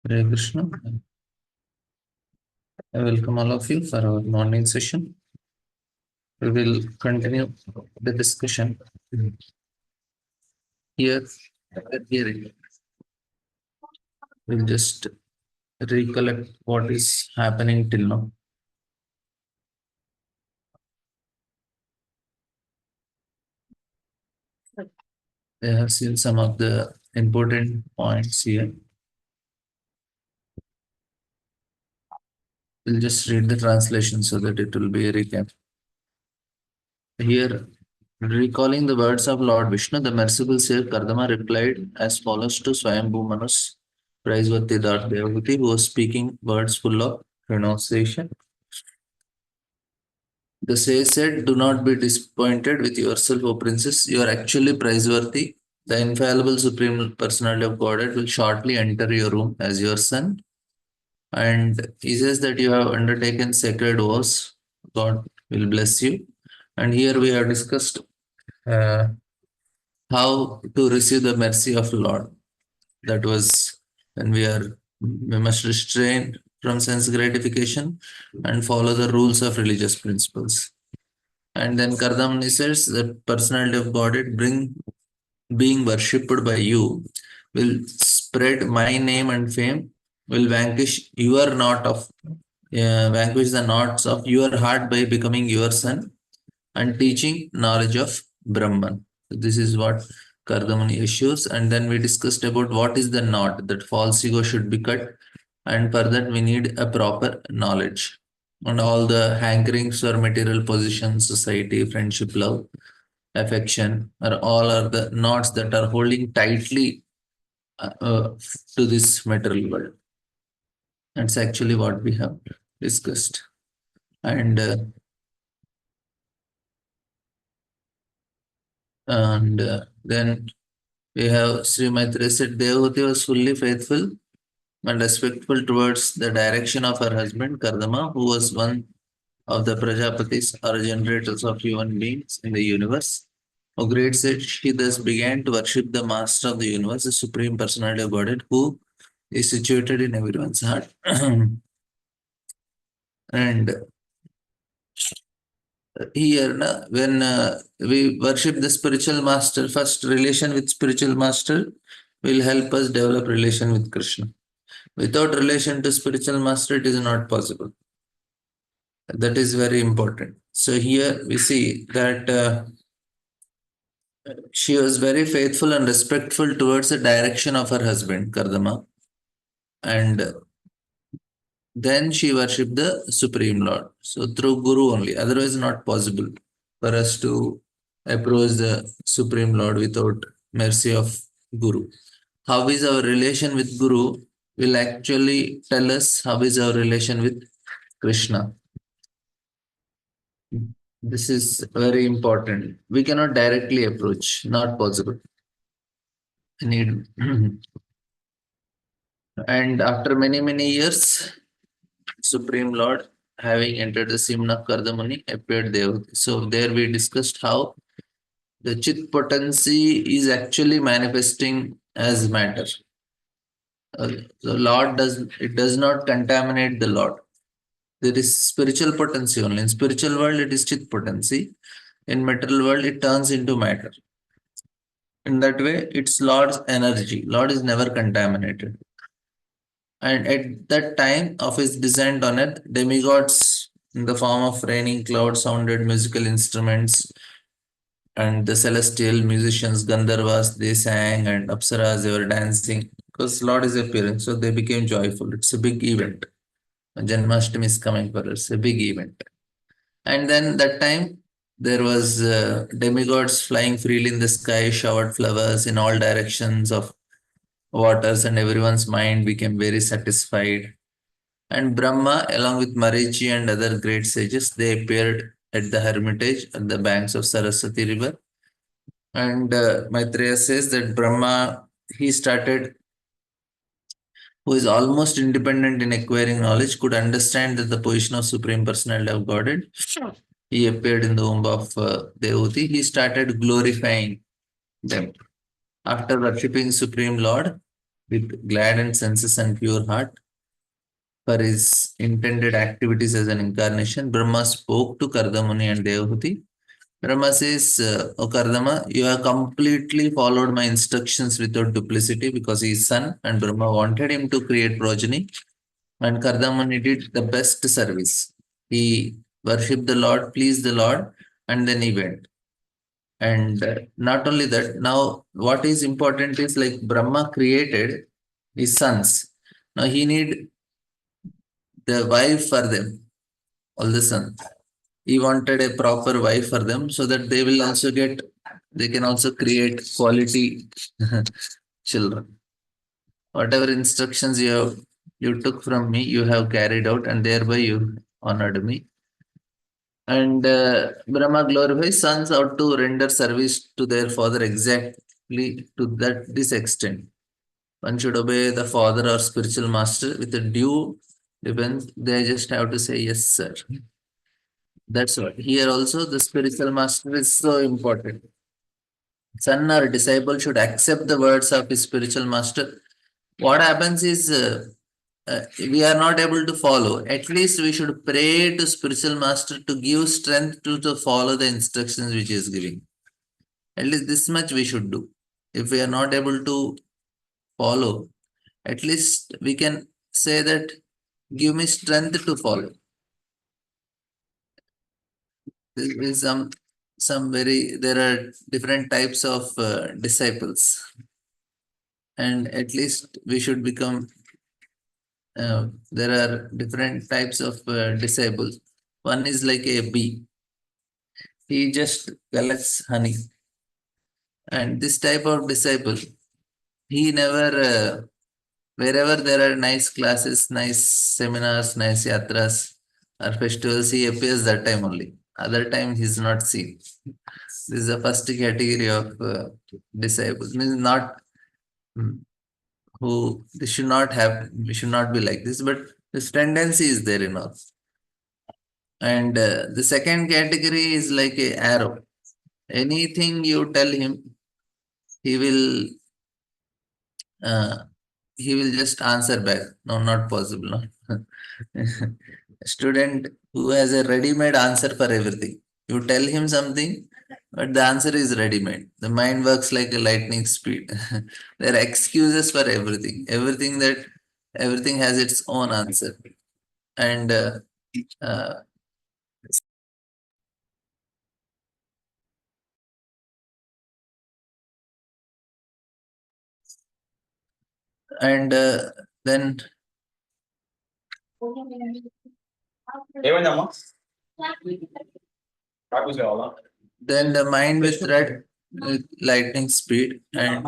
Hare Krishna. I welcome all of you for our morning session. We will continue the discussion here. Here we'll just recollect what is happening till now. I have seen some of the important points here. We'll just read the translation so that it will be a recap. Here, recalling the words of Lord Vishnu, the merciful Savior Kardama replied as follows to Swayambhu Manus, praiseworthy Lord Devagati, who was speaking words full of renunciation. The sage said, "Do not be disappointed with yourself, O princess. You are actually praiseworthy. The infallible Supreme Personality of Godhead will shortly enter your room as your son." And he says that you have undertaken sacred vows. God will bless you. And here we have discussed uh, how to receive the mercy of Lord. That was when we must restrain from sense gratification and follow the rules of religious principles. And then Kardamani says the personality of Godhead being worshipped by you will spread my name and fame, will vanquish the knots of your heart by becoming your son and teaching knowledge of Brahman. So this is what Kardamani assures. And then we discussed about what is the knot that false ego should be cut. And for that, we need a proper knowledge. And all the hankerings for material position, society, friendship, love, affection are the knots that are holding tightly to this material world. That's actually what we have discussed. And then we have Sri Maitreya said Devhuti was fully faithful and respectful towards the direction of her husband Kardama, who was one of the Prajapatis or generators of human beings in the universe. O great said, she thus began to worship the master of the universe, the supreme personality of Godhead, who is situated in everyone's heart. And here, when we worship the spiritual master, first relation with spiritual master will help us develop relation with Krishna. Without relation to spiritual master, it is not possible. That is very important. So here we see that she was very faithful and respectful towards the direction of her husband, Kardama. And then she worshipped the Supreme Lord. So through Guru only, otherwise not possible for us to approach the Supreme Lord without mercy of Guru. How is our relation with Guru will actually tell us how is our relation with Krishna. This is very important. We cannot directly approach, not possible. We need and after many, many years, Supreme Lord, having entered the Simna Kardamani, appeared there. So there we discussed how the chit potency is actually manifesting as matter. The Lord does not contaminate the Lord. There is spiritual potency only. In spiritual world, it is chit potency. In material world, it turns into matter. In that way, it's Lord's energy. Lord is never contaminated. And at that time of his descent on earth, demigods in the form of raining clouds sounded musical instruments, and the celestial musicians, Gandharvas, they sang, and Apsaras, they were dancing because Lord is appearing. So they became joyful. It's a big event. Janmashtami is coming for us, a big event. And then that time, there was demigods flying freely in the sky, showered flowers in all directions of waters, and everyone's mind became very satisfied. And Brahma, along with Marichi and other great sages, they appeared at the hermitage at the banks of Saraswati river. And Maitreya says that Brahma, he started, who is almost independent in acquiring knowledge, could understand that the position of Supreme Personality of Godhead. Sure. He appeared in the womb of Devuti. He started glorifying them. After worshipping Supreme Lord, with gladdened senses and pure heart for his intended activities as an incarnation. Brahma spoke to Kardamuni and Devahuti. Brahma says, O Kardama, you have completely followed my instructions without duplicity because he is son and Brahma wanted him to create progeny. And Kardamuni did the best service. He worshipped the Lord, pleased the Lord, and then he went. And not only that, now what is important is like Brahma created his sons. Now he need the wife for them, all the sons. He wanted a proper wife for them so that they will also get, they can also create quality children. Whatever instructions you took from me, you have carried out, and thereby you honored me. And Brahma glorifies sons ought to render service to their father exactly to that this extent. One should obey the father or spiritual master with a due depends. They just have to say yes, sir. That's what. Here also the spiritual master is so important. Son or disciple should accept the words of his spiritual master. What happens is we are not able to follow. At least we should pray to spiritual master to give strength to follow the instructions which he is giving. At least this much we should do. If we are not able to follow, at least we can say that give me strength to follow. There is some very there are different types of disciples, and at least we should become. There are different types of disciples. One is like a bee. He just collects honey, and this type of disciple, he never wherever there are nice classes, nice seminars, nice yatras or festivals, he appears that time only. Other time he is not seen. This is the first category of disciples. Means not mm, who this should not have. We should not be like this, but this tendency is there in us. And the second category is like a arrow. Anything you tell him, he will uh, he will just answer back. No, not possible. No. Student who has a ready-made answer for everything. You tell him something, but the answer is ready-made. The mind works like a lightning speed. There are excuses for everything. Everything has its own answer. And uh, and then ఏమైందమ్మా కాకు కావాలా then the mind will thread with lightning speed, and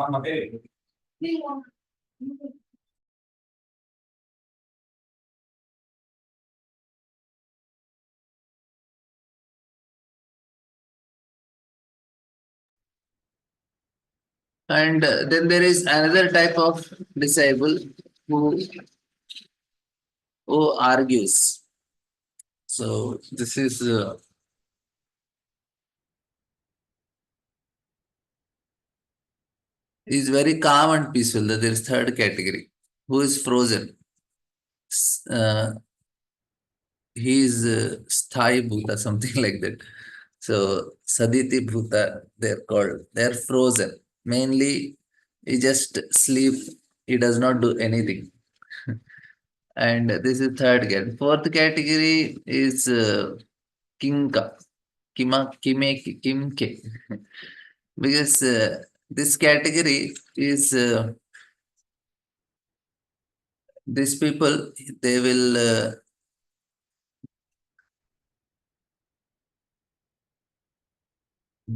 then there is another type of disciple who argues. So this is very calm and peaceful. That there is third category who is frozen. Uh, he is Sthai Bhuta, something like that. So Saditi Bhuta, they're called. They're frozen. Mainly, he just sleep. He does not do anything. And this is third category. Fourth category is Kinka. Kimke. Because this category is these people, they will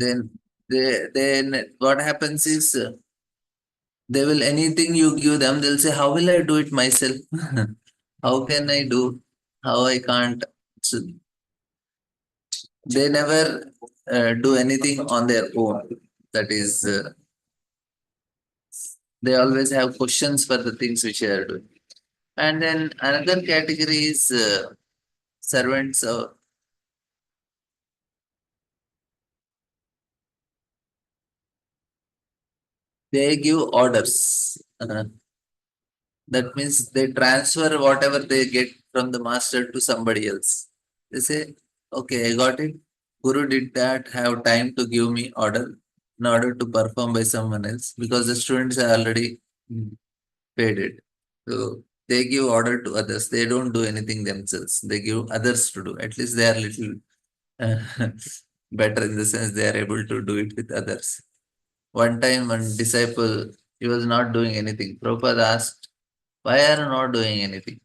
then then what happens is they will anything you give them, they'll say, how will I do it myself? How can I do? How I can't? So they never do anything on their own. That is, they always have questions for the things which they are doing. And then another category is servants. They give orders. That means they transfer whatever they get from the master to somebody else. They say, okay, I got it. Guru did that, have time to give me order in order to perform by someone else because the students are already paid it. So they give order to others. They don't do anything themselves. They give others to do. At least they are little uh, better in the sense they are able to do it with others. One time, one disciple, he was not doing anything. Prabhupada asked, why are you not doing anything?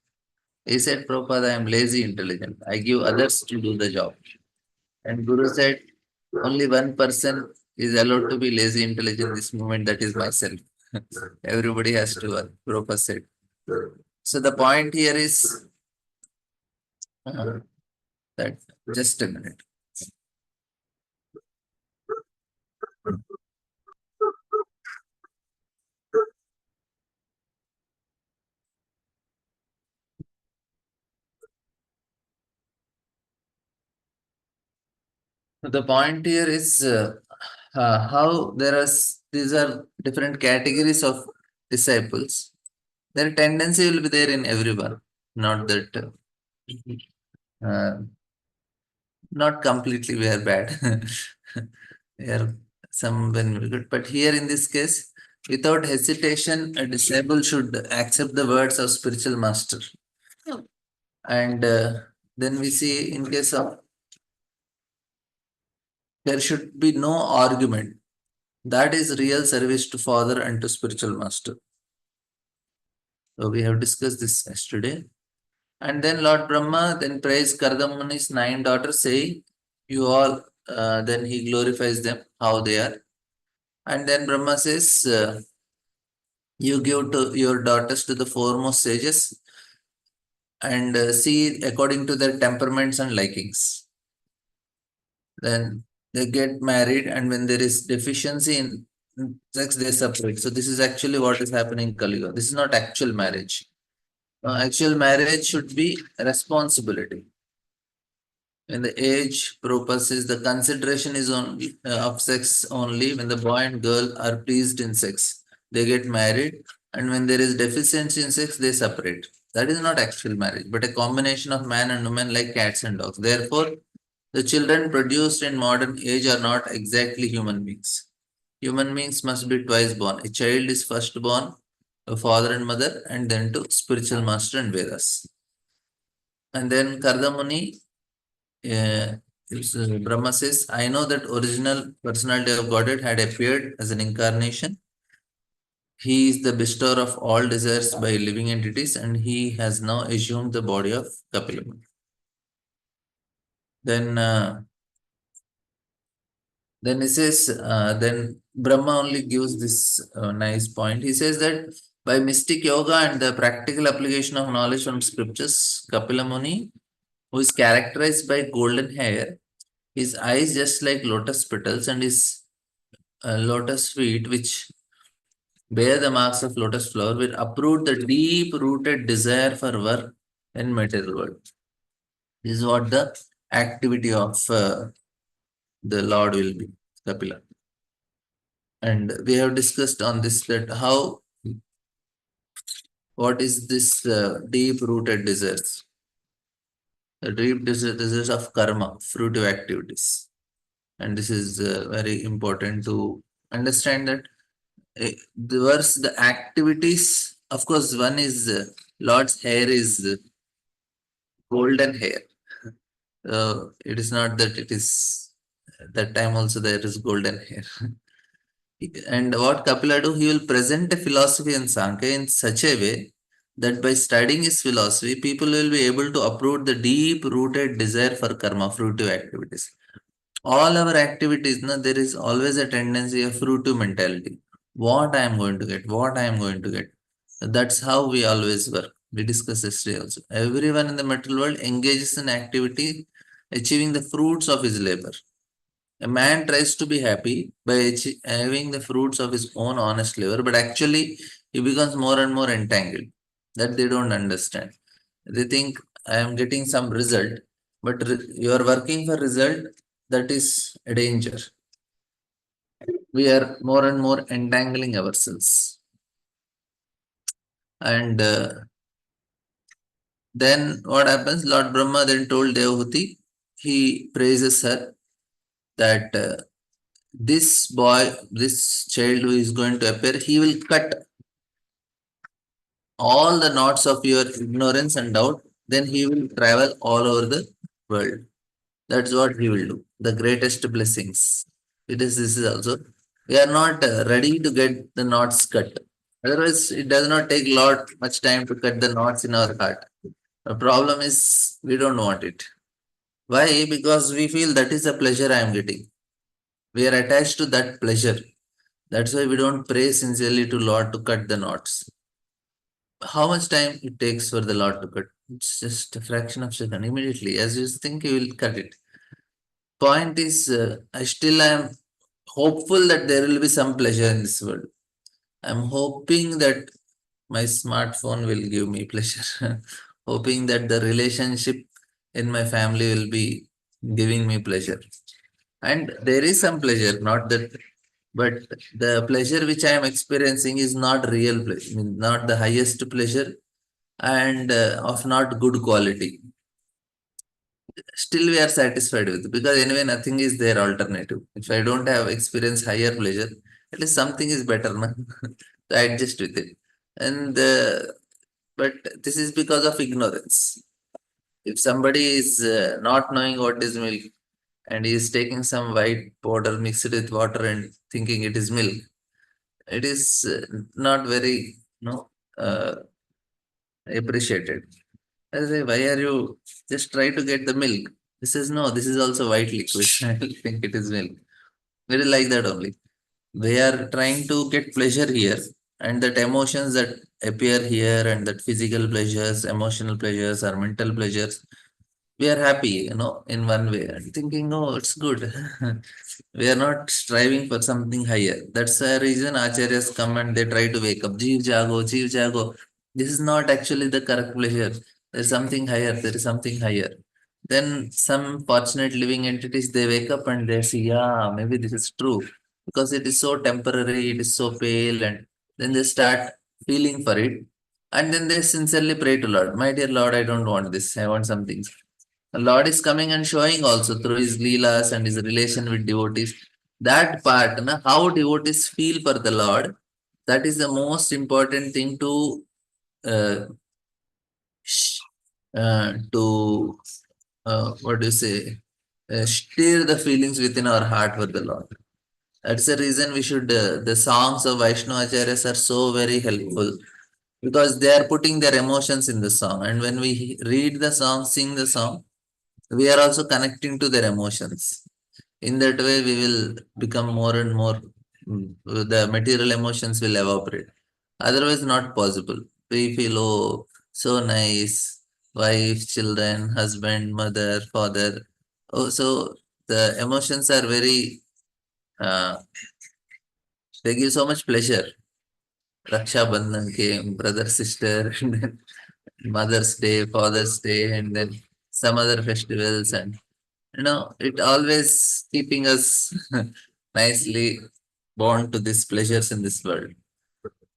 He said, Prabhupada, I am lazy intelligent. I give others to do the job. And Guru said, only one person is allowed to be lazy intelligent this moment, that is myself. Everybody has to work, Prabhupada said. So the point here is that, just a minute. The point here is how these are different categories of disciples. Their tendency will be there in everyone, not that uh, not completely we are bad. We are some when we good. But here in this case, without hesitation, a disciple should accept the words of spiritual master. And then we see in case of there should be no argument. That is real service to Father and to spiritual master. So we have discussed this yesterday. And then Lord Brahma then praised Kardamuni's 9 daughters, saying, you all, then he glorifies them, how they are. And then Brahma says, you give to your daughters to the foremost sages and see according to their temperaments and likings. Then they get married, and when there is deficiency in sex, they separate. So this is actually what is happening in Kali Yuga. This is not actual marriage. Actual marriage should be responsibility. When the age purposes, the consideration is only of sex only when the boy and girl are pleased in sex. They get married, and when there is deficiency in sex, they separate. That is not actual marriage, but a combination of man and woman like cats and dogs. Therefore, the children produced in modern age are not exactly human beings. Human beings must be twice born. A child is first born, a father and mother, and then to spiritual master and Vedas. And then Kardamuni, uh, Brahma says, I know that original personality of Godhead had appeared as an incarnation. He is the bestower of all desires by living entities, and he has now assumed the body of Kapila. Then Then he says, then Brahma only gives this nice point. He says that by mystic yoga and the practical application of knowledge from scriptures, Kapila Muni, who is characterized by golden hair, his eyes just like lotus petals, and his lotus feet, which bear the marks of lotus flower, will uproot the deep-rooted desire for work in material world. This is what the activity of the Lord will be, Kapila. And we have discussed on this that how what is this deep rooted desires, the deep desires of karma, fruitive activities. And this is very important to understand that the verse, the activities, of course, one is Lord's hair is golden hair. It is not that it is that time also there is golden hair. And what Kapila do, he will present a philosophy in Sankhya in such a way that by studying his philosophy, people will be able to uproot the deep-rooted desire for karma, fruitive activities. All our activities, no, there is always a tendency of fruitive mentality. What I am going to get, what I am going to get. That's how we always work. We discuss yesterday also. Everyone in the material world engages in activity, achieving the fruits of his labor. A man tries to be happy by having the fruits of his own honest labor, but actually he becomes more and more entangled. That they don't understand. They think I am getting some result, but you are working for result. That is a danger. We are more and more entangling ourselves. And then what happens? Lord Brahma then told Devahuti, he praises her that this boy, this child who is going to appear, he will cut all the knots of your ignorance and doubt. Then he will travel all over the world. That's what he will do. The greatest blessings. It is this is also. We are not ready to get the knots cut. Otherwise, it does not take lot much time to cut the knots in our heart. The problem is we don't want it. Why? Because we feel that is the pleasure I am getting. We are attached to that pleasure. That's why we don't pray sincerely to Lord to cut the knots. How much time it takes for the Lord to cut? It's just a fraction of a second. Immediately, as you think, you will cut it. Point is, I still am hopeful that there will be some pleasure in this world. I'm hoping that my smartphone will give me pleasure. Hoping that the relationship in my family will be giving me pleasure. And there is some pleasure, not that, but the pleasure which I am experiencing is not real pleasure, not the highest pleasure and of not good quality. Still, we are satisfied with because anyway, nothing is their alternative. If I don't have experience higher pleasure, at least something is better, na? To adjust with it. And but this is because of ignorance. If somebody is not knowing what is milk and he is taking some white powder mixed with water and thinking it is milk, it is not very uh, appreciated. I say, why are you just try to get the milk? He says, no, this is also white liquid. I think it is milk. Very like that only. We are trying to get pleasure here, and that emotions that appear here, and that physical pleasures, emotional pleasures, or mental pleasures, we are happy, in one way, and thinking, oh, it's good. We are not striving for something higher. That's the reason acharyas come and they try to wake up. Jeev jago, jeev jago. This is not actually the correct pleasure. There's something higher. There is something higher. Then some fortunate living entities they wake up and they see, yeah, maybe this is true because it is so temporary, it is so pale, and then they start feeling for it. And then they sincerely pray to Lord, my dear Lord, I don't want this. I want something. The Lord is coming and showing also through his leelas and his relation with devotees. That part, how devotees feel for the Lord, that is the most important thing uh, sh- to what do you say, stir the feelings within our heart for the Lord. That's the reason we should, the songs of Vaishnava Acharyas are so very helpful because they are putting their emotions in the song. And when we read the song, sing the song, we are also connecting to their emotions. In that way, we will become more and more, the material emotions will evaporate. Otherwise, not possible. We feel, oh, so nice, wife, children, husband, mother, father. Oh, so the emotions are very, uh, they give so much pleasure. Raksha Bandhan came, brother, sister, and then Mother's Day, Father's Day, and then some other festivals. And it always keeping us nicely bound to these pleasures in this world.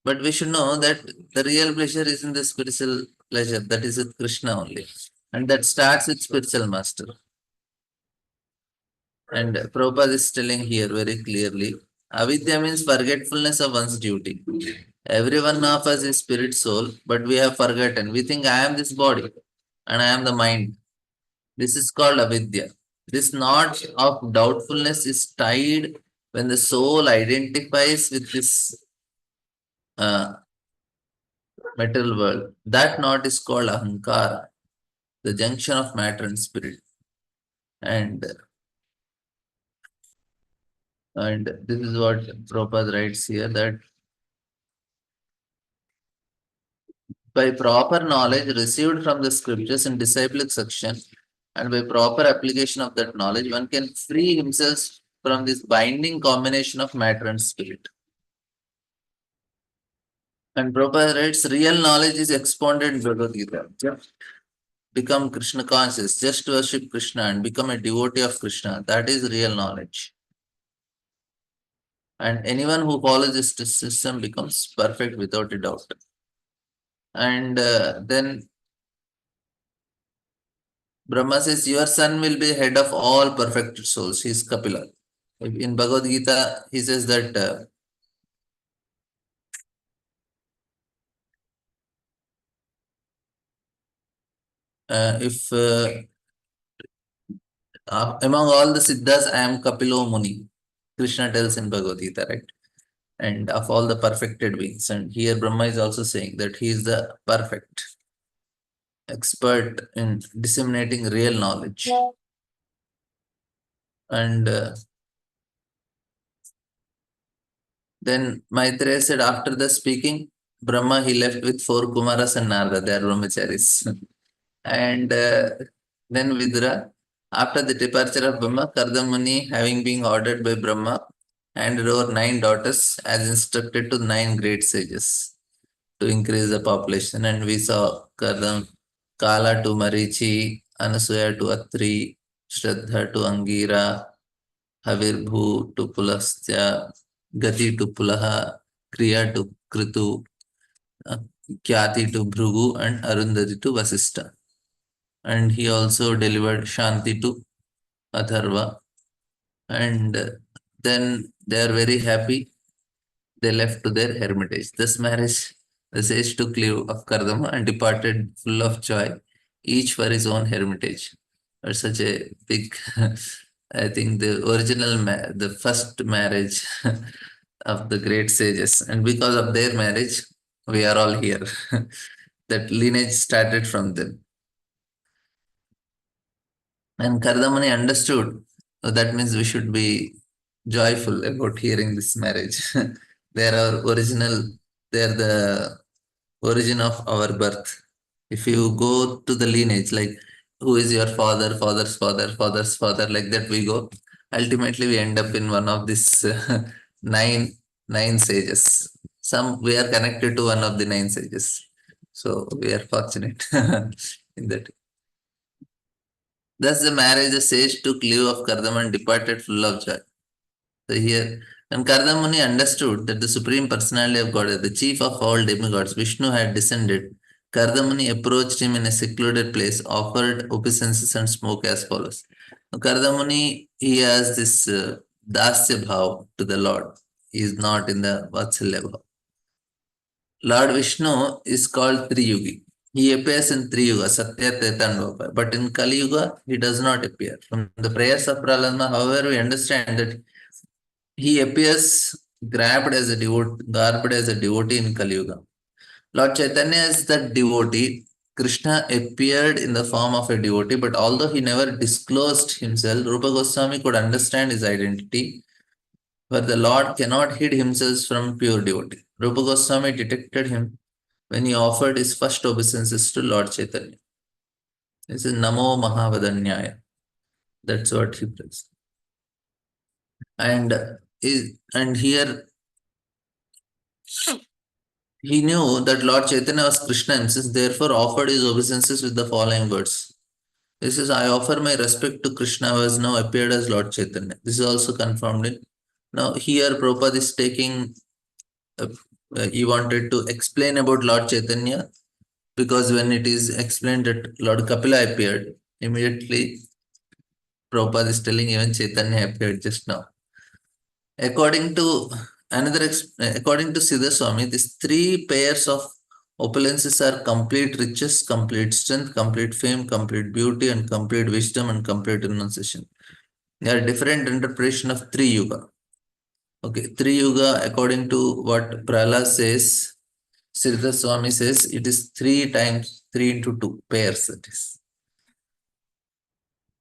But we should know that the real pleasure is in the spiritual pleasure, that is with Krishna only. And that starts with spiritual master. And Prabhupada is telling here very clearly avidya means forgetfulness of one's duty. Every one of us is spirit soul, but we have forgotten. We think I am this body and I am the mind. This is called avidya. This knot of doubtfulness is tied when the soul identifies with this uh, material world. That knot is called ahankara, the junction of matter and spirit. And and this is what Prabhupada writes here that by proper knowledge received from the scriptures in disciplic section and by proper application of that knowledge, one can free himself from this binding combination of matter and spirit. And Prabhupada writes, real knowledge is expounded in Bhagavad Gita. Just become Krishna conscious, just worship Krishna and become a devotee of Krishna. That is real knowledge. And anyone who follows this system becomes perfect without a doubt. And then Brahma says, your son will be head of all perfected souls. He is Kapila. In Bhagavad Gita, he says that if among all the Siddhas, I am Kapilo Muni. Krishna tells in Bhagavad Gita, right? And of all the perfected beings. And here Brahma is also saying that he is the perfect expert in disseminating real knowledge. And then Maitreya said, after the speaking, Brahma he left with four Kumaras and Narada, they are brahmacharis. And then Vidura, after the departure of Brahma, Kardamuni, having been ordered by Brahma, handed over 9 daughters as instructed to 9 great sages to increase the population. And we saw Kala to Marichi, Anasuya to Atri, Shraddha to Angira, Havirbhu to Pulastya, Gati to Pulaha, Kriya to Kritu, uh, Kyati to Bhrugu, and Arundhati to Vasista. And he also delivered Shanti to Atharva. And then they are very happy. They left to their hermitage. This marriage, the sage took leave of Kardama and departed full of joy, each for his own hermitage. Or such a big, I think the original, the first marriage of the great sages. And because of their marriage, we are all here. That lineage started from them. And Kardamani understood. So that means we should be joyful about hearing this marriage. They are our original, they are the origin of our birth. If you go to the lineage, like who is your father, father's father, father's father, like that we go. Ultimately, we end up in one of these nine nine sages. Some we are connected to one of the 9 sages. So we are fortunate in that. Thus the marriage, the sage took leave of Kardama and departed full of joy. So here, when Kardamuni understood that the Supreme Personality of Godhead, the chief of all demigods, Vishnu had descended, Kardamuni approached him in a secluded place, offered obeisances and spoke as follows. Now, Kardamuni, he has this dasya bhav to the Lord. He is not in the Vatsalya bhav. Lord Vishnu is called Triyugi. He appears in Triyuga, Satya, Treta, and Dwapara. But in Kali Yuga, he does not appear. From the prayers of Prahlada, however, we understand that he appears garbed as a devotee in Kali Yuga. Lord Chaitanya is the devotee. Krishna appeared in the form of a devotee, but although he never disclosed himself, Rupa Goswami could understand his identity, where the Lord cannot hide himself from pure devotee. Rupa Goswami detected him when he offered his first obeisances to Lord Chaitanya. This is Namo Mahavadanyaya. That's what he prays. And here he knew that Lord Chaitanya was Krishna himself, therefore offered his obeisances with the following words. This is, I offer my respect to Krishna who has now appeared as Lord Chaitanya. This is also confirmed in. Now here Prabhupada is taking, he wanted to explain about Lord Chaitanya, because when it is explained that Lord Kapila appeared, immediately Prabhupada is telling even Chaitanya appeared just now. According to according to Siddha Swami, these 3 pairs of opulences are complete riches, complete strength, complete fame, complete beauty, and complete wisdom and complete renunciation. There are different interpretation of Tri Yuga. Okay, Tri Yuga, according to what Prahlad says, Siddha Swami says, it is 3 times 3 into 2 pairs. That is.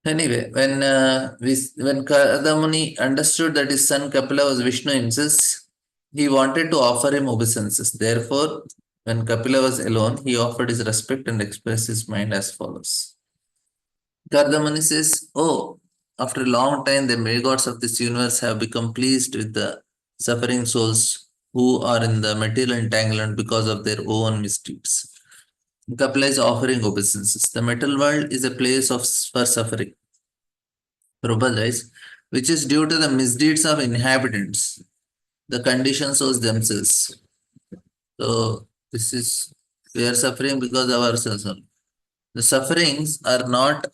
Anyway, when Kadamuni understood that his son Kapila was Vishnu himself, he wanted to offer him obeisances. Therefore, when Kapila was alone, he offered his respect and expressed his mind as follows. Kardamani says, oh, after a long time, the demigods of this universe have become pleased with the suffering souls who are in the material entanglement because of their own misdeeds. Kapila is offering obeisances. The metal world is a place for suffering. Prabhupada, which is due to the misdeeds of inhabitants, the conditions of themselves. So this is We are suffering because of ourselves only. The sufferings are not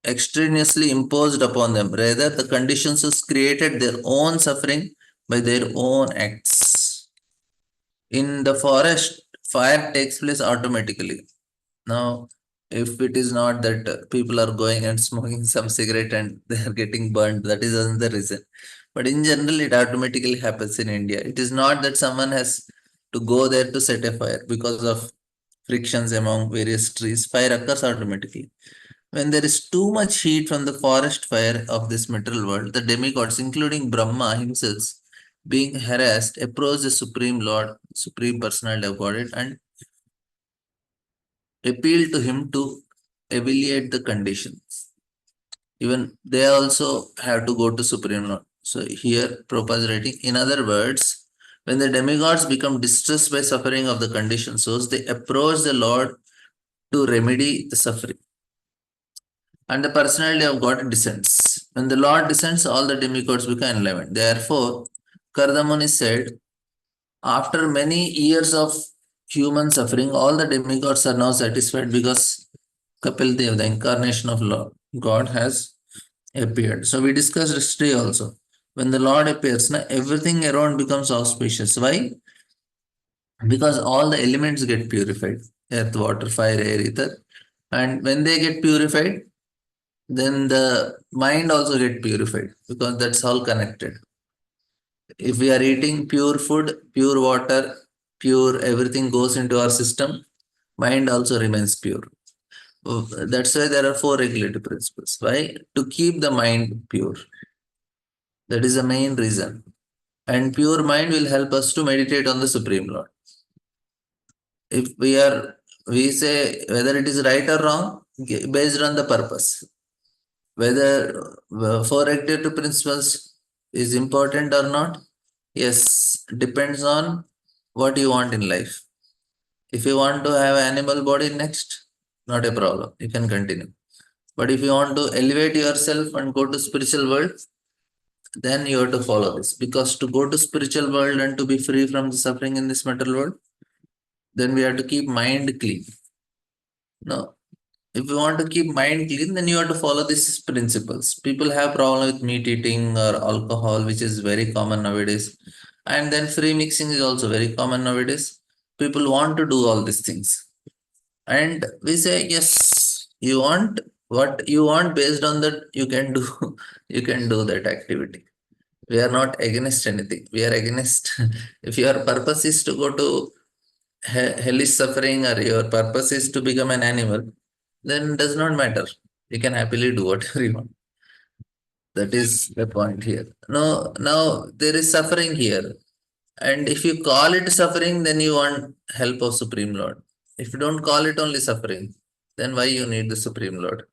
extraneously imposed upon them. Rather, the conditions has created their own suffering by their own acts. In the forest, fire takes place automatically. Now, if it is not that people are going and smoking some cigarette and they are getting burned, that is another reason. But in general, it automatically happens in India. It is not that someone has to go there to set a fire because of frictions among various trees. Fire occurs automatically. When there is too much heat from the forest fire of this material world, the demigods, including Brahma himself, being harassed, approach the Supreme Lord, Supreme Personality of Godhead, and appeal to him to alleviate the conditions. Even they also have to go to Supreme Lord. So here Prabhupada is writing, in other words, when the demigods become distressed by suffering of the conditioned souls, they approach the Lord to remedy the suffering. And the personality of God descends. When the Lord descends, all the demigods become enlivened. Therefore, Kardamuni said, after many years of human suffering, all the demigods are now satisfied because Kapil Dev, the incarnation of Lord, God, has appeared. So we discussed yesterday also. When the Lord appears, now everything around becomes auspicious. Why? Because all the elements get purified: earth, water, fire, air, ether. And when they get purified, then the mind also get purified because that's all connected. If we are eating pure food, pure water, pure everything goes into our system, mind also remains pure. That's why there are four regulative principles. Why? To keep the mind pure. That is the main reason. And pure mind will help us to meditate on the Supreme Lord. If we say whether it is right or wrong based on the purpose. Whether four regulative principles is important or not, yes, depends on what you want in life. If you want to have animal body next, not a problem. You can continue. But if you want to elevate yourself and go to spiritual world, then you have to follow this. Because to go to spiritual world and to be free from the suffering in this material world, then we have to keep mind clean. No. If you want to keep mind clean, then you have to follow these principles. People have problem with meat eating or alcohol, which is very common nowadays. And then free mixing is also very common nowadays. People want to do all these things. And we say, yes, you want what you want based on that you can do you can do that activity. We are not against anything. We are against if your purpose is to go to hellish suffering or your purpose is to become an animal, then it does not matter. You can happily do whatever you want. That is the point here. No, now there is suffering here. And if you call it suffering, then you want help of Supreme Lord. If you don't call it only suffering, then why you need the Supreme Lord?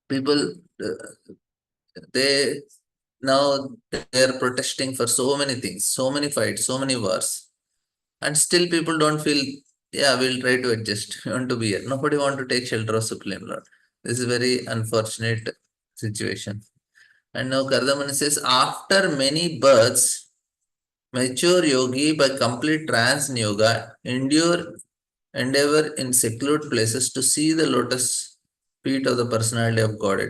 People, they now they are protesting for so many things, so many fights, so many wars, and still people don't feel. Yeah, we'll try to adjust. We want to be here. Nobody want to take shelter of Supreme Lord. This is very unfortunate situation. And now Kardamani says, after many births, mature yogi by complete trance in yoga endeavor in secluded places to see the lotus feet of the personality of Godhead.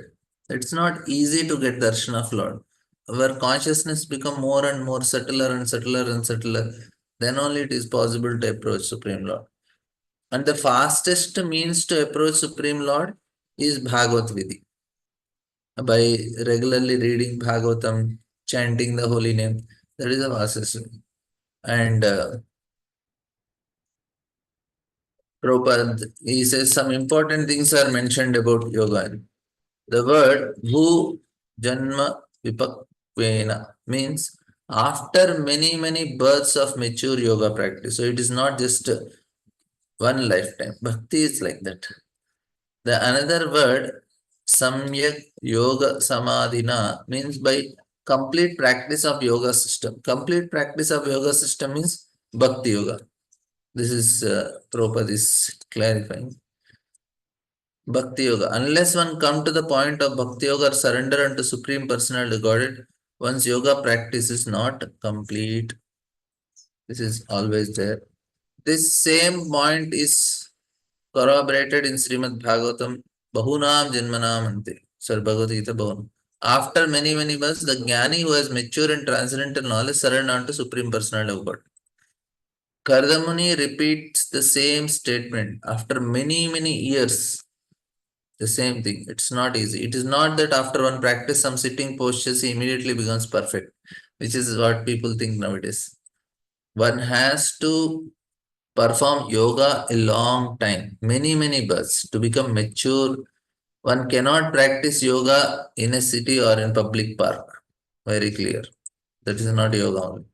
It's not easy to get darshan of Lord. Where consciousness become more and more subtler and subtler and subtler, then only it is possible to approach Supreme Lord. And the fastest means to approach Supreme Lord is Bhagavad Vidhi. By regularly reading Bhagavatam, chanting the holy name, that is the fastest way. And Prabhupada, he says some important things are mentioned about yoga. The word bhu janma vipakvena means after many, many births of mature yoga practice. So it is not just one lifetime. Bhakti is like that. The another word samyak yoga samadhina means by complete practice of yoga system. Complete practice of yoga system means bhakti yoga. This is Prabhupada is clarifying. Bhakti Yoga. Unless one come to the point of Bhakti Yoga or surrender unto Supreme Personality Godhead, one's yoga practice is not complete. This is always there. This same point is corroborated in Srimad Bhagavatam, Bahunam Janmanam Ante. Sir Bhagavad Gita Bahunam. After many, many births, the Jnani who has mature in transcendental knowledge surrender unto Supreme Personality of God. Kardamuni repeats the same statement after many, many years. The same thing. It's not easy. It is not that after one practice some sitting postures, he immediately becomes perfect, which is what people think nowadays. One has to perform yoga a long time, many, many births to become mature. One cannot practice yoga in a city or in public park. Very clear. That is not yoga only.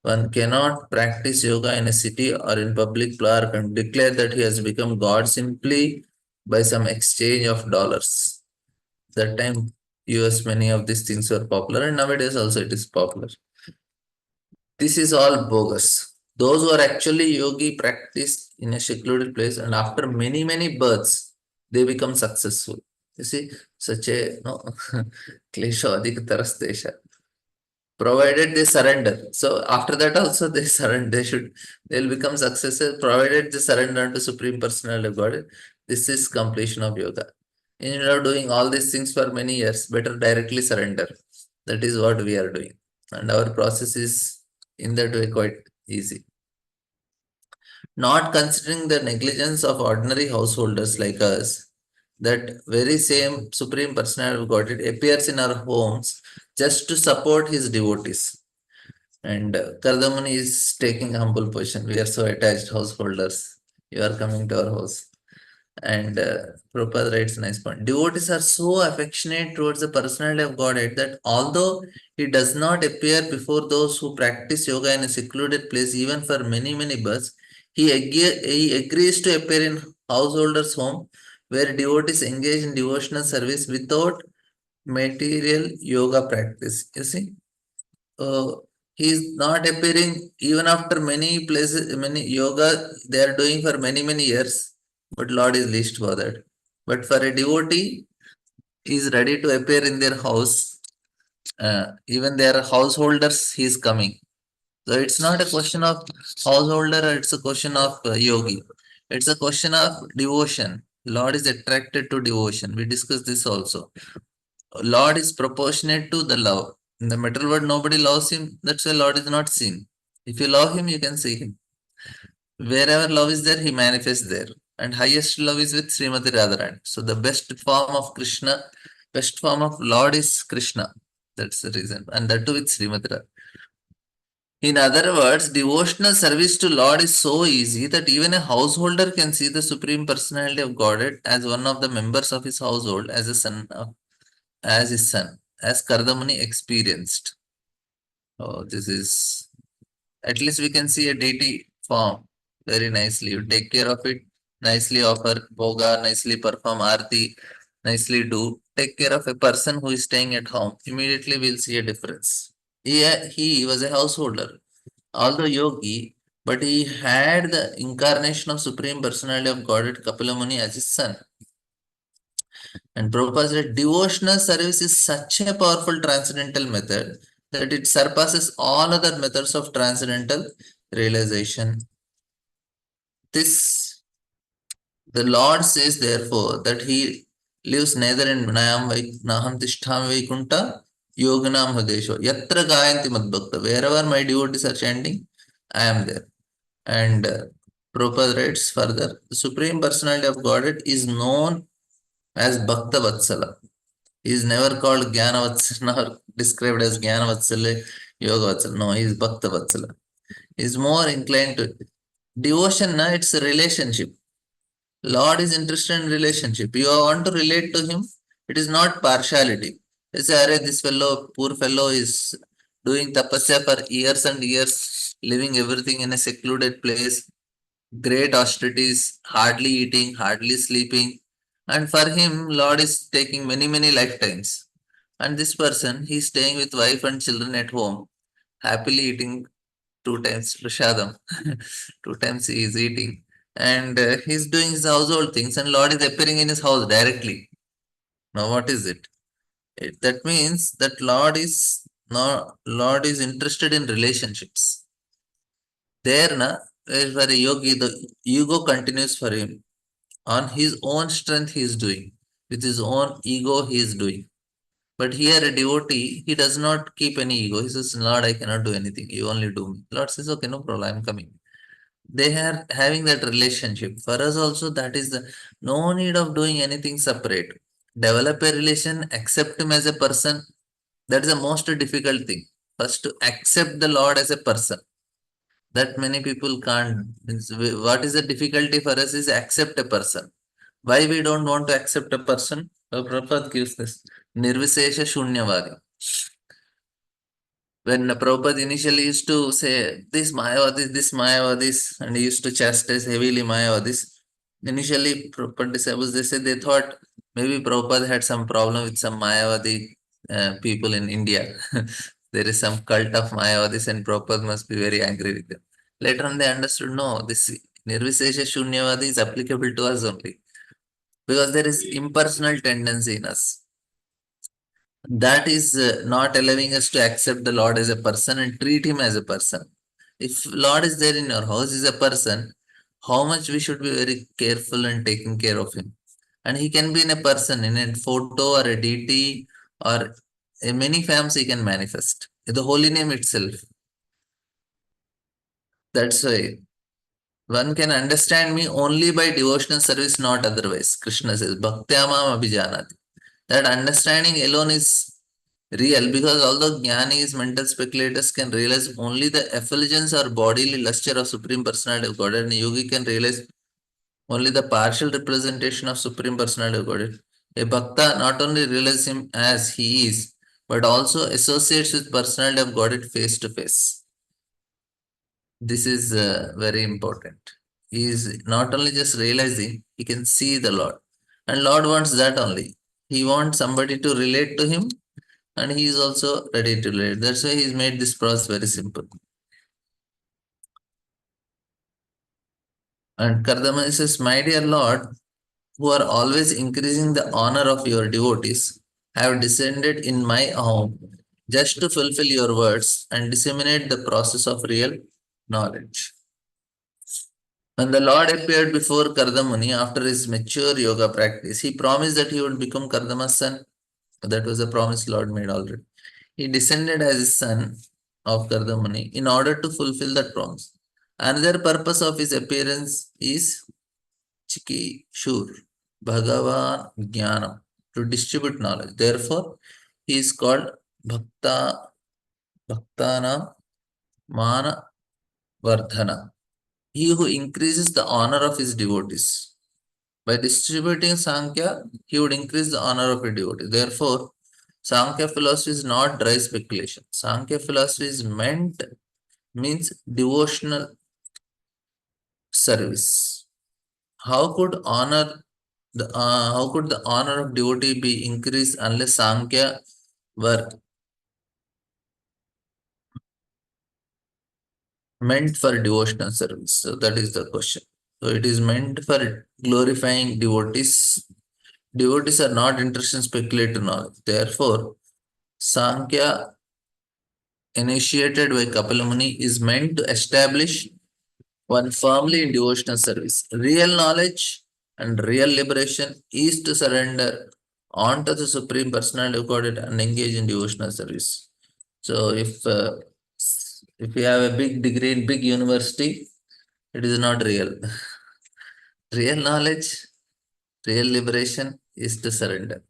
One cannot practice yoga in a city or in public park and declare that he has become God simply by some exchange of dollars. That time, US, many of these things were popular, and nowadays also it is popular. This is all bogus. Those who are actually yogi practice in a secluded place, and after many, many births, they become successful. You see, such a no klesha adhik tarastesha. Provided they surrender. So after that also they surrender. They'll become successful provided they surrender to Supreme Personality of God. This is completion of yoga. Instead of doing all these things for many years, better directly surrender. That is what we are doing. And our process is in that way quite easy. Not considering the negligence of ordinary householders like us, that very same Supreme Personality of God it appears in our homes just to support his devotees. And Kardamani is taking humble position. We are so attached householders. You are coming to our house. And Prabhupada writes nice point. Devotees are so affectionate towards the personality of Godhead that although he does not appear before those who practice yoga in a secluded place, even for many, many births, he agrees to appear in householders' home where devotees engage in devotional service without material yoga practice. You see? uh, he is not appearing even after many places, many yoga they are doing for many, many years, but Lord is least bothered. But for a devotee, he is ready to appear in their house. Even their householders, he is coming. So it's not a question of householder, it's a question of yogi. It's a question of devotion. Lord is attracted to devotion. We discussed this also. Lord is proportionate to the love. In the material world, nobody loves him. That's why Lord is not seen. If you love him, you can see him. Wherever love is there, he manifests there. And highest love is with Srimati Radharani. So the best form of Krishna, best form of Lord is Krishna. That's the reason. And that too with Srimati Radharani. In other words, devotional service to Lord is so easy that even a householder can see the Supreme Personality of Godhead as one of the members of his household, as a son of as his son, as Kardamuni experienced. Oh, this is at least we can see a deity form very nicely. You take care of it, nicely offer boga, nicely perform arti, nicely do. Take care of a person who is staying at home. Immediately we'll see a difference. He was a householder, although yogi, but he had the incarnation of Supreme Personality of Godhead Kapilamuni as his son. And Prabhupada said, devotional service is such a powerful transcendental method that it surpasses all other methods of transcendental realization. This, the Lord says, therefore, that He lives neither in Naham Tishtham Vaikunta, Yoganam Hadesho, Yatra Gayanti Madbhakta. Wherever my devotees are chanting, I am there. And Prabhupada writes further, the Supreme Personality of Godhead is known as Bhakta Vatsala. He is never called Jnanavatsala or described as Jnanavatsala, Yoga Vatsala. No, he is Bhakta Vatsala. He is more inclined to devotion, na, it's a relationship. Lord is interested in relationship. You want to relate to him, it is not partiality. You say, Arey, this fellow, poor fellow is doing tapasya for years and years, living everything in a secluded place, great austerities, hardly eating, hardly sleeping. And for him, Lord is taking many, many lifetimes. And this person, he's staying with wife and children at home, happily eating two times prashadam. Two times he is eating. And he's doing his household things, and Lord is appearing in his house directly. Now, what is it? That means that Lord is not Lord is interested in relationships. There, na, for a yogi, the ego continues for him. On his own strength, he is doing. With his own ego, he is doing. But here, a devotee, he does not keep any ego. He says, Lord, I cannot do anything. You only do me. Lord says, okay, no problem, I'm coming. They are having that relationship. For us also, that is the no need of doing anything separate. Develop a relation, accept him as a person. That is the most difficult thing. First, to accept the Lord as a person. That many people can't. What is the difficulty for us is accept a person. Why we don't want to accept a person? Prabhupada gives this. Nirvisesha Shunyavadi. When Prabhupada initially used to say this Mayavadis, and he used to chastise heavily Mayavadis, initially Prabhupada disciples, they said they thought maybe Prabhupada had some problem with some Mayavadi people in India. There is some cult of Mayavadis and Prabhupada must be very angry with them. Later on they understood, no, this Nirvisesha Shunyavadi is applicable to us only. Because there is impersonal tendency in us. That is not allowing us to accept the Lord as a person and treat him as a person. If Lord is there in your house, is a person, how much we should be very careful and taking care of him. And he can be in a person, in a photo or a deity, or in many forms he can manifest. The holy name itself. That's why one can understand me only by devotional service, not otherwise. Krishna says, Bhaktyamam abhijanati. That understanding alone is real, because although jnanis, mental speculators can realize only the effulgence or bodily luster of Supreme Personality of Godhead, and a yogi can realize only the partial representation of Supreme Personality of Godhead. A bhakta not only realizes him as he is, but also associates with Personality of Godhead face to face. This is very important. He is not only just realizing, he can see the Lord. And Lord wants that only. He wants somebody to relate to him, and he is also ready to relate. That's why he's made this process very simple. And Kardama says, my dear Lord, who are always increasing the honor of your devotees, have descended in my home just to fulfill your words and disseminate the process of real knowledge. When the Lord appeared before Kardamuni after his mature yoga practice, he promised that he would become Kardama's son. That was a promise Lord made already. He descended as his son of Kardamuni in order to fulfill that promise. Another purpose of his appearance is Chiki Shur, Bhagavan Jnanam, to distribute knowledge. Therefore, he is called Bhaktana Mana Vardhana. He who increases the honor of his devotees. By distributing Sankhya, he would increase the honor of a devotee. Therefore, Sankhya philosophy is not dry speculation. Sankhya philosophy is means devotional service. How could the honor of devotee be increased unless Sankhya were meant for devotional service? So that is the question. So it is meant for glorifying devotees. Devotees are not interested in speculative knowledge. Therefore, Sankhya initiated by Kapila Muni is meant to establish one firmly in devotional service. Real knowledge and real liberation is to surrender onto the Supreme Personality of Godhead and engage in devotional service. So if you have a big degree in big university, it is not real. Real knowledge, real liberation is to surrender.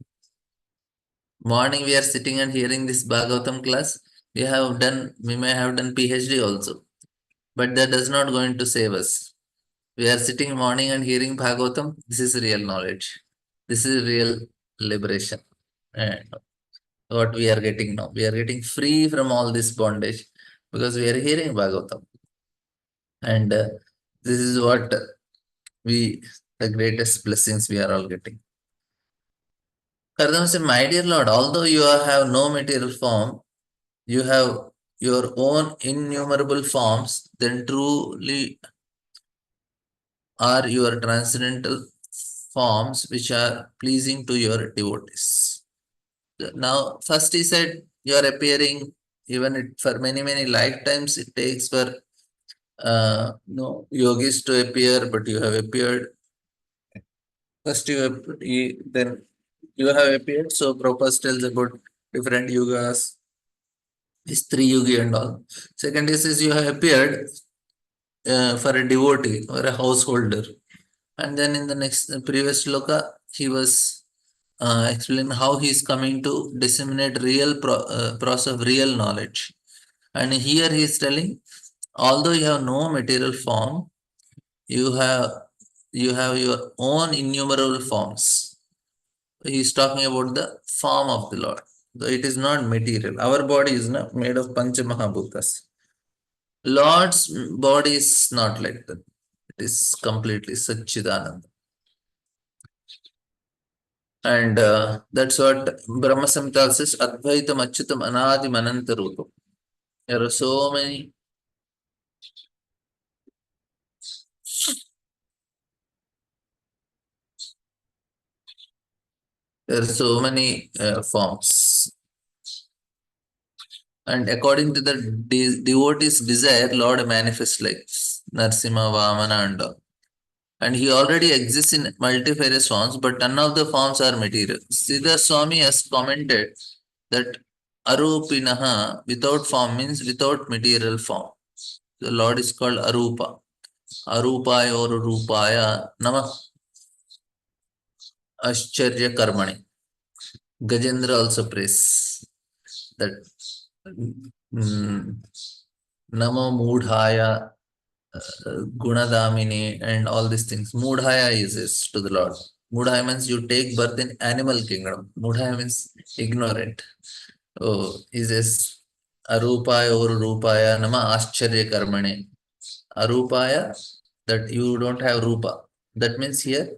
Morning we are sitting and hearing this Bhagavatam class. We may have done PhD also, but that does not going to save us. We are sitting morning and hearing Bhagavatam. This is real knowledge. This is real liberation. And what we are getting now, we are getting free from all this bondage because we are hearing Bhagavatam. And this is what the greatest blessings we are all getting. Kardama said, my dear Lord, although you have no material form, you have your own innumerable forms, then truly are your transcendental forms which are pleasing to your devotees. Now, first he said, you are appearing even for many, many lifetimes it takes for no yogis to appear, but you have appeared. First, then you have appeared. So, Prabhupada tells about different yugas, is three yugi and all. Second is you have appeared for a devotee or a householder. And then in the next previous sloka, he was explaining how he is coming to disseminate process of real knowledge. And here he is telling, although you have no material form, you have you have your own innumerable forms. He is talking about the form of the Lord. Though it is not material. Our body is not made of Pancha Mahabhutas. Lord's body is not like that. It is completely Satchidananda. And that's what Brahma Samhita says, Advaitam Achyutam Anadim Anantarupam. There are so many, forms. And according to the devotee's desire, Lord manifests like Narsimha, Vamana, and all. And he already exists in multifarious forms, but none of the forms are material. Siddha Swami has commented that Arupinaha without form means without material form. The Lord is called Arupa. Arupaya or Rupaya Namah Ascharya Karmani. Gajendra also prays that mm, Namo Mudhaya Gunadamini and all these things. Mudhaya is to the Lord. Mudhaya means you take birth in animal kingdom. Mudhaya means ignorant. Oh, he says Arupaya or Rupaya Nama Ascharya Karmane. Arupaya, that you don't have Rupa. That means here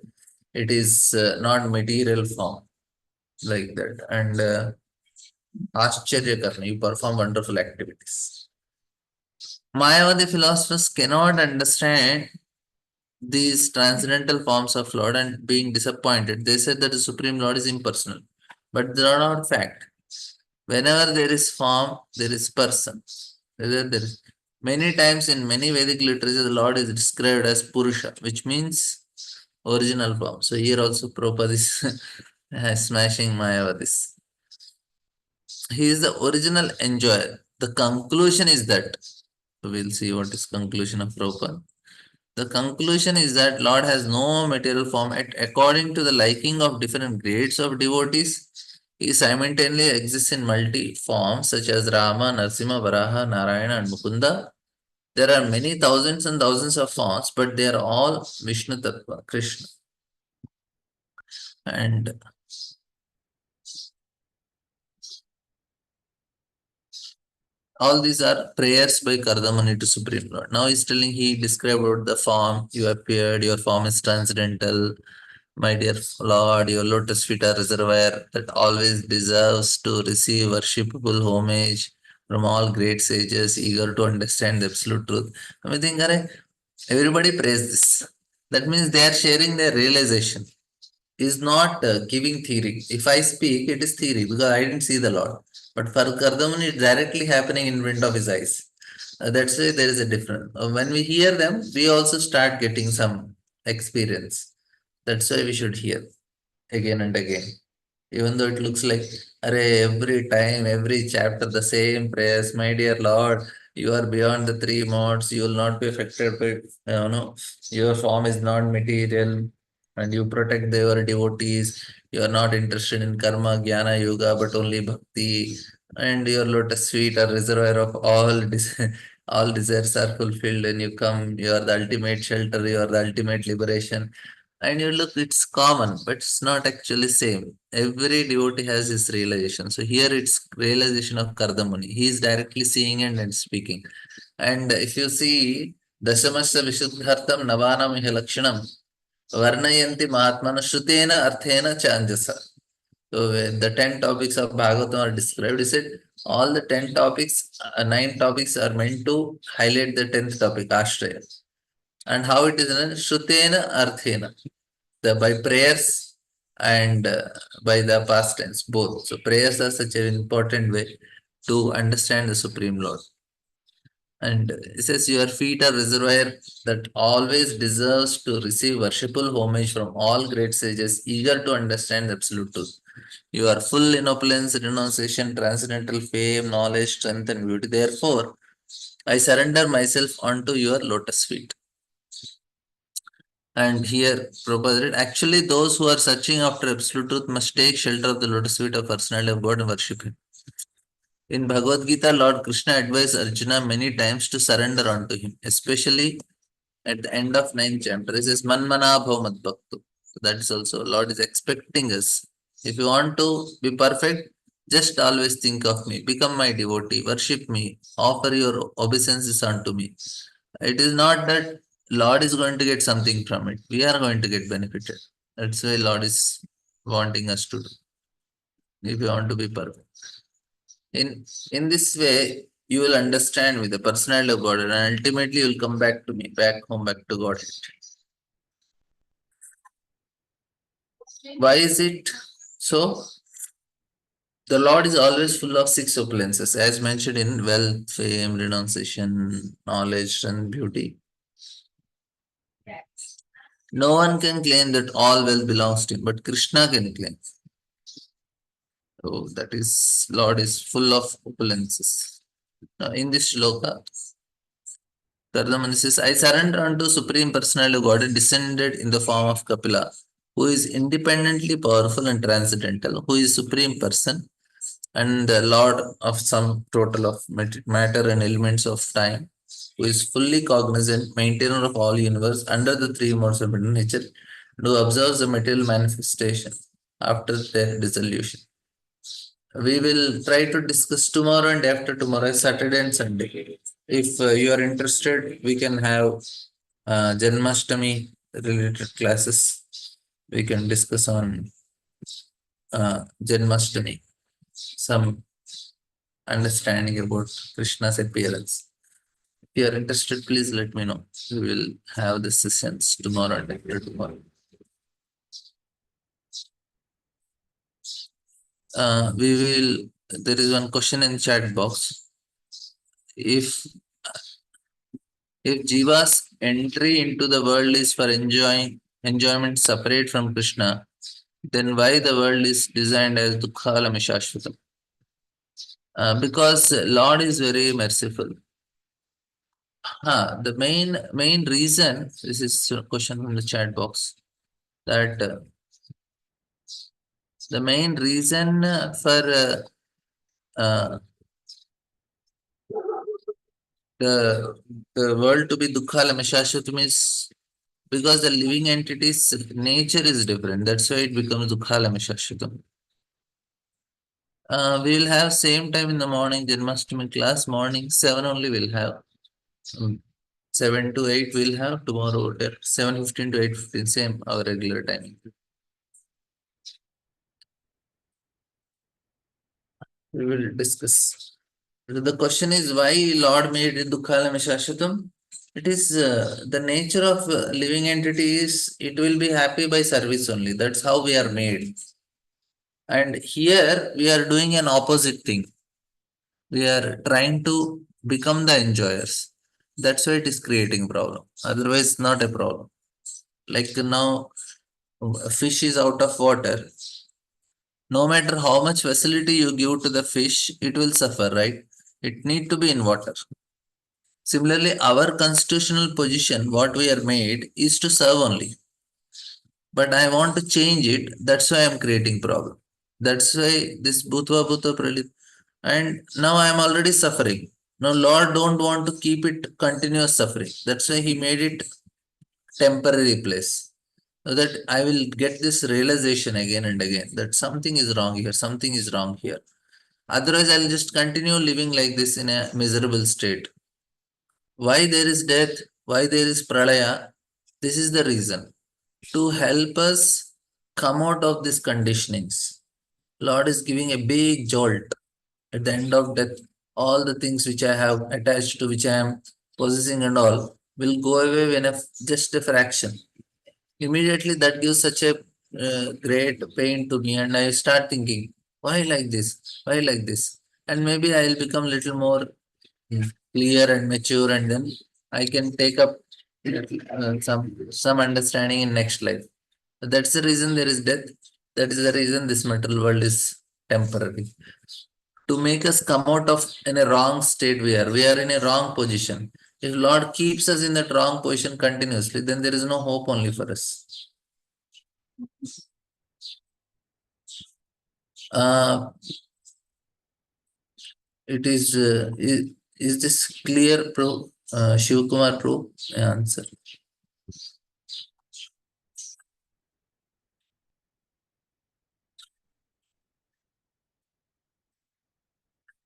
it is not material form like that. And Ascharya Karma, you perform wonderful activities. Mayavadi philosophers cannot understand these transcendental forms of Lord and being disappointed. They said that the Supreme Lord is impersonal, but they are not fact. Whenever there is form, there is person. Whether there is many times in many Vedic literature, the Lord is described as Purusha, which means original form. So here also Prabhupada is smashing Mayavadis. He is the original enjoyer. The conclusion is that. So we'll see what is conclusion of Prabhupada. The conclusion is that Lord has no material form according to the liking of different grades of devotees. He simultaneously exists in multi forms such as Rama, Narsimha, Varaha, Narayana, and Mukunda. There are many thousands and thousands of forms, but they are all Vishnu Tattva, Krishna. And all these are prayers by Kardamani to Supreme Lord. Now he's telling, he described about the form, you appeared, your form is transcendental. My dear Lord, your lotus feet are reservoir that always deserves to receive worshipable homage from all great sages eager to understand the absolute truth. I think, everybody prays this. That means they are sharing their realization. Is not giving theory. If I speak, it is theory because I didn't see the Lord. But for Kardamani, it's directly happening in front of his eyes. That's why there is a difference. When we hear them, we also start getting some experience. That's why we should hear again and again. Even though it looks like, every time, every chapter, the same prayers, my dear Lord, you are beyond the three modes, you will not be affected by, your form is not material, and you protect your devotees. You are not interested in karma, jnana, yoga, but only bhakti, and your lotus feet are reservoir of all all desires are fulfilled when you come. You are the ultimate shelter, you are the ultimate liberation. And you look, it's common, but it's not actually same. Every devotee has his realization. So here it's realization of Kardamuni. He is directly seeing and speaking. And if you see Dasamasya Vishuddhartam Navanam Lakshanam Varnayanti Mahatmana Shrutena Arthena Chanjasa. So the 10 topics of Bhagavatam are described. He said all the 10 topics, 9 topics are meant to highlight the 10th topic, Ashraya. And how it is done? Shrutena Arthena, by prayers and by the past tense, both. So prayers are such an important way to understand the Supreme Lord. And it says, your feet are reservoir that always deserves to receive worshipful homage from all great sages, eager to understand the absolute truth. You are full in opulence, renunciation, transcendental fame, knowledge, strength, and beauty. Therefore, I surrender myself onto your lotus feet. And here, Prabhupada, actually, those who are searching after absolute truth must take shelter of the lotus feet of personality of God and worship Him. In Bhagavad Gita, Lord Krishna advised Arjuna many times to surrender unto him, especially at the end of ninth chapter. He says, Manmana bhav mad bhakto. So that is also, Lord is expecting us. If you want to be perfect, just always think of me, become my devotee, worship me, offer your obeisances unto me. It is not that Lord is going to get something from it. We are going to get benefited. That's why Lord is wanting us to do, if you want to be perfect. In this way, you will understand with the personality of God, and ultimately you will come back to me, back home, back to God. Why is it so? The Lord is always full of six opulences, as mentioned in wealth, fame, renunciation, knowledge, and beauty. No one can claim that all wealth belongs to him, but Krishna can claim. So that is, Lord is full of opulences. Now, in this shloka, Kardamani says, I surrender unto Supreme Personality of God descended in the form of Kapila, who is independently powerful and transcendental, who is Supreme Person and the Lord of some total of matter and elements of time, who is fully cognizant, maintainer of all universe under the three modes of material nature, and who observes the material manifestation after their dissolution. We will try to discuss tomorrow and after tomorrow, Saturday and Sunday. If you are interested, we can have Janmashtami related classes. We can discuss on Janmashtami, some understanding about Krishna's appearance. If you are interested, please let me know. We will have the sessions tomorrow and after tomorrow. We will. There is one question in chat box. If Jiva's entry into the world is for enjoyment separate from Krishna, then why the world is designed as Dukkhalam Shashvatam? Because Lord is very merciful. The main reason, this is a question from the chat box, that the main reason for uh, the world to be Dukkhalam Shashvatam is because the living entity's nature is different. That's why it becomes Dukkhalam Shashvatam. We will have same time in the morning Janmashtami class. Morning 7 only we'll have. 7 to 8 we'll have tomorrow. 7:15 to 8:15 same our regular timing. We will discuss. The question is why Lord made it Dukkhalam Shashvatam? It is the nature of living entity is it will be happy by service only. That's how we are made. And here we are doing an opposite thing. We are trying to become the enjoyers. That's why it is creating problem. Otherwise, not a problem. Like now, a fish is out of water. No matter how much facility you give to the fish, it will suffer, right? It need to be in water. Similarly, our constitutional position, what we are made, is to serve only. But I want to change it. That's why I'm creating problem. That's why this Bhutva Bhuta Pralit. And now I am already suffering. Now Lord don't want to keep it continuous suffering. That's why He made it temporary place. So that I will get this realization again and again that something is wrong here, something is wrong here. Otherwise, I'll just continue living like this in a miserable state. Why there is death? Why there is pralaya? This is the reason. To help us come out of these conditionings. Lord is giving a big jolt at the end of death. All the things which I have attached to, which I am possessing and all, will go away when just a fraction. Immediately that gives such a great pain to me, and I start thinking, why like this? Why like this? And maybe I'll become little more clear and mature, and then I can take up some understanding in next life. That's the reason there is death. That is the reason this material world is temporary. To make us come out of in a wrong state, we are in a wrong position. If Lord keeps us in that wrong position continuously, then there is no hope only for us. Uh, it is this clear, Pro? Shiv Kumar Pro? Answer.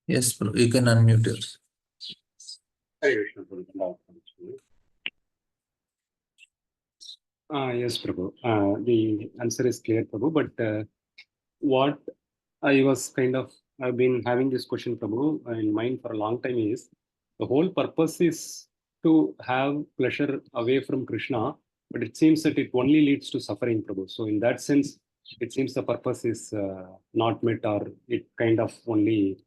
Yes, Pro. You can unmute yourself. Yes, Prabhu. The answer is clear, Prabhu. But what I've been having this question, Prabhu, in mind for a long time is the whole purpose is to have pleasure away from Krishna, but it seems that it only leads to suffering, Prabhu. So, in that sense, it seems the purpose is not met, or it kind of only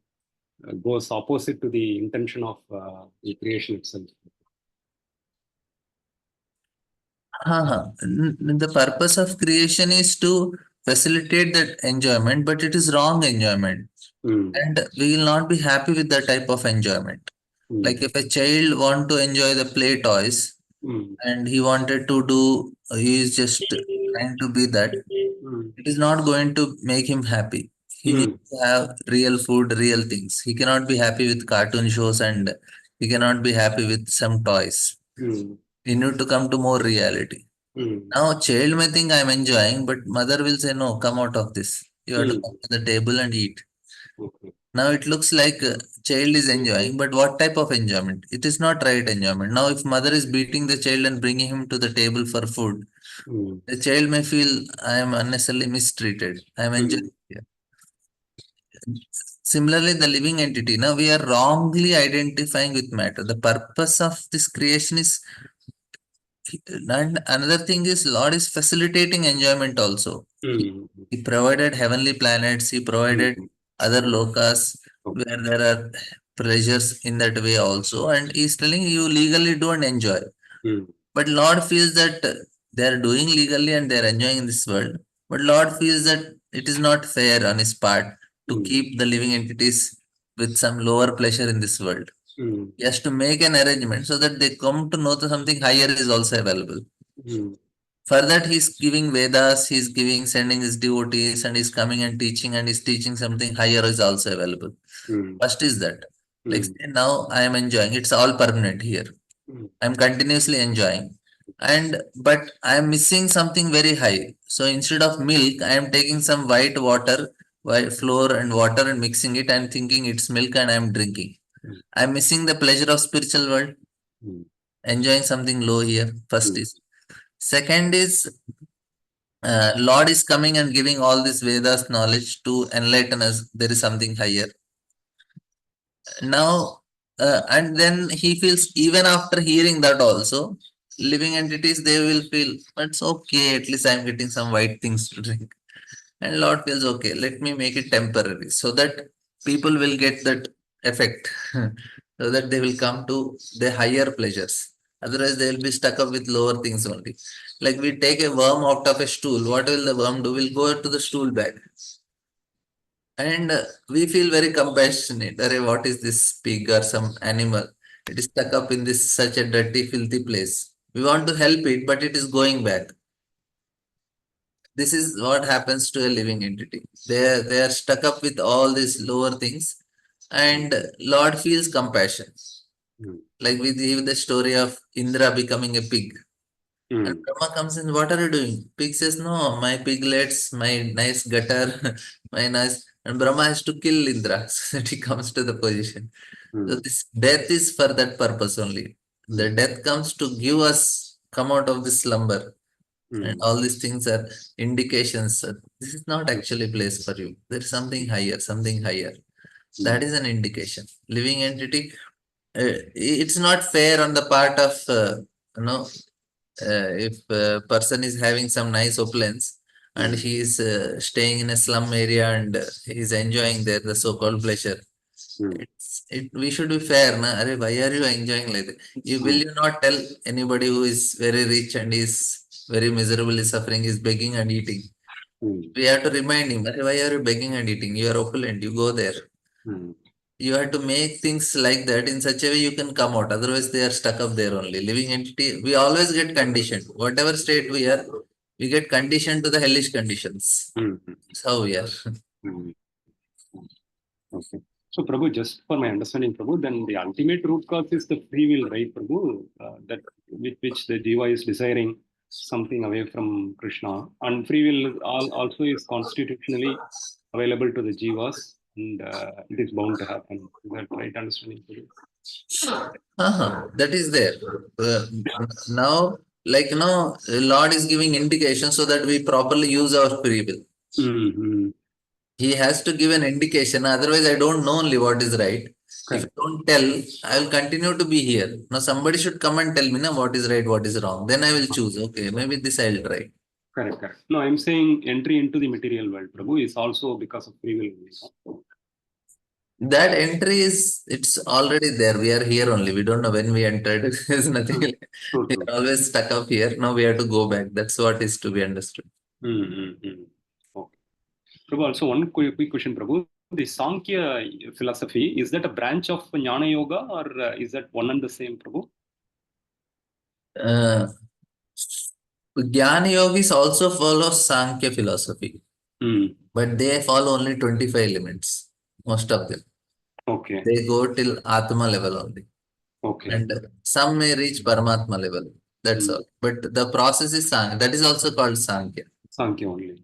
goes opposite to the intention of the creation itself. The purpose of creation is to facilitate that enjoyment, but it is wrong enjoyment. And we will not be happy with that type of enjoyment. Like if a child want to enjoy the play toys and he wanted to do, he is just trying to be that, it is not going to make him happy. He needs to have real food, real things. He cannot be happy with cartoon shows and he cannot be happy with some toys. You need to come to more reality. Now, child may think I'm enjoying, but mother will say, no, come out of this. You have to come to the table and eat. Now it looks like child is enjoying, but what type of enjoyment? It is not right enjoyment. Now, if mother is beating the child and bringing him to the table for food, the child may feel I am unnecessarily mistreated. I am enjoying here. Similarly, the living entity. Now we are wrongly identifying with matter. The purpose of this creation is, and another thing is, Lord is facilitating enjoyment also. He provided heavenly planets. He provided other lokas where there are pleasures in that way also, and he's telling you legally don't enjoy. But Lord feels that they are doing legally and they are enjoying in this world. But Lord feels that it is not fair on his part to keep the living entities with some lower pleasure in this world. He has to make an arrangement so that they come to know that something higher is also available. For that, he's giving Vedas, he's giving, sending his devotees, and he's coming and he's teaching something higher is also available. First is that. Like say now I am enjoying, it's all permanent here. I'm continuously enjoying. But I am missing something very high. So instead of milk, I am taking some white water, white flour and water and mixing it. I'm thinking it's milk and I'm drinking. I'm missing the pleasure of spiritual world, enjoying something low here. First is. Second is Lord is coming and giving all this Vedas knowledge to enlighten us. There is something higher. Now, and then he feels even after hearing that also, living entities they will feel it's okay. At least I'm getting some white things to drink. And Lord feels okay. Let me make it temporary so that people will get that effect, so that they will come to the higher pleasures. Otherwise, they will be stuck up with lower things only. Like we take a worm out of a stool, what will the worm do? We'll go to the stool back. And we feel very compassionate. Array, what is this pig or some animal? It is stuck up in this such a dirty, filthy place. We want to help it, but it is going back. This is what happens to a living entity. They are stuck up with all these lower things, and Lord feels compassion. Like we give the story of Indra becoming a pig. And Brahma comes in, what are you doing? Pig says, no, my piglets, my nice gutter, my nice. And Brahma has to kill Indra so that he comes to the position. So this death is for that purpose only. The death comes to give us, come out of this slumber. And all these things are indications. This is not actually a place for you. There is something higher, something higher. That is an indication. Living entity, it's not fair on the part of, you know, if a person is having some nice opulence and he is staying in a slum area and he is enjoying there the so-called pleasure, We should be fair, na? Arey, why are you enjoying like that? You not tell anybody who is very rich and is very miserably suffering, is begging and eating. We have to remind him, "Arey, why are you begging and eating? You are opulent, you go there." You have to make things like that in such a way you can come out. Otherwise, they are stuck up there only. Living entity, we always get conditioned. Whatever state we are, we get conditioned to the hellish conditions. That's how we are. Okay. So, Prabhu, just for my understanding, Prabhu, then the ultimate root cause is the free will, right, Prabhu? That with which the jiva is desiring something away from Krishna, and free will also is constitutionally available to the jivas, and it is bound to happen. Is that right understanding, Prabhu? That is there. Now, like Lord is giving indication so that we properly use our free will. He has to give an indication. Otherwise, I don't know only what is right. If you don't tell, I will continue to be here. Now, somebody should come and tell me what is right, what is wrong. Then I will choose. Okay, maybe this I will try. Correct. No, I'm saying entry into the material world, Prabhu, is also because of free will. That entry it's already there. We are here only. We don't know when we entered. There's nothing. We are always stuck up here. Now we have to go back. That's what is to be understood. Okay. Prabhu, also one quick question, Prabhu. The Sankhya philosophy, is that a branch of Jnana Yoga or is that one and the same, Prabhu? Jnana yogis also follow Sankhya philosophy, but they follow only 25 elements, most of them. Okay. They go till Atma level only. Okay. And some may reach Paramatma level. That's all. But the process is Sankhya. That is also called Sankhya. Sankhya only.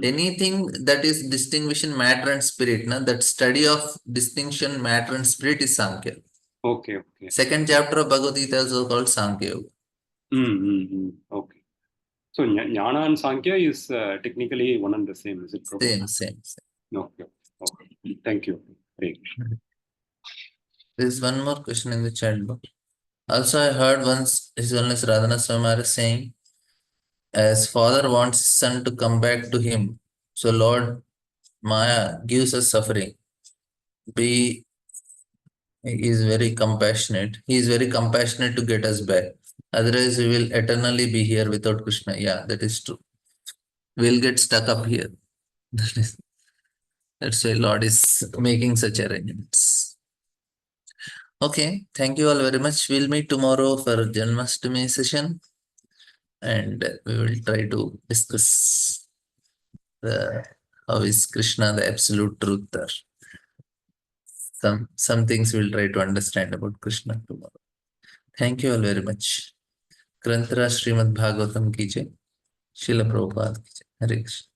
Anything that is distinguishing matter and spirit, that study of distinction, matter and spirit is Sankhya. Okay. Second chapter of Bhagavad Gita is also called Sankhya Yoga. Okay. So Jnana and Sankhya is technically one and the same, is it, Prabhu? Same. Okay. Thank you. There is one more question in the chat box. Also, I heard once His Holiness Radhana Swami saying, as father wants his son to come back to him, so Lord Maya gives us suffering. He is very compassionate. He is very compassionate to get us back. Otherwise, we will eternally be here without Krishna. Yeah, that is true. We'll get stuck up here. That's why Lord is making such arrangements. Okay, thank you all very much. We'll meet tomorrow for Janmashtami session, and we will try to discuss how is Krishna the absolute truth there. Some things we'll try to understand about Krishna tomorrow. Thank you all very much. Grantara Srimad Bhagavatam ki jai. Srila Prabhupada ki jai. Hare Krishna.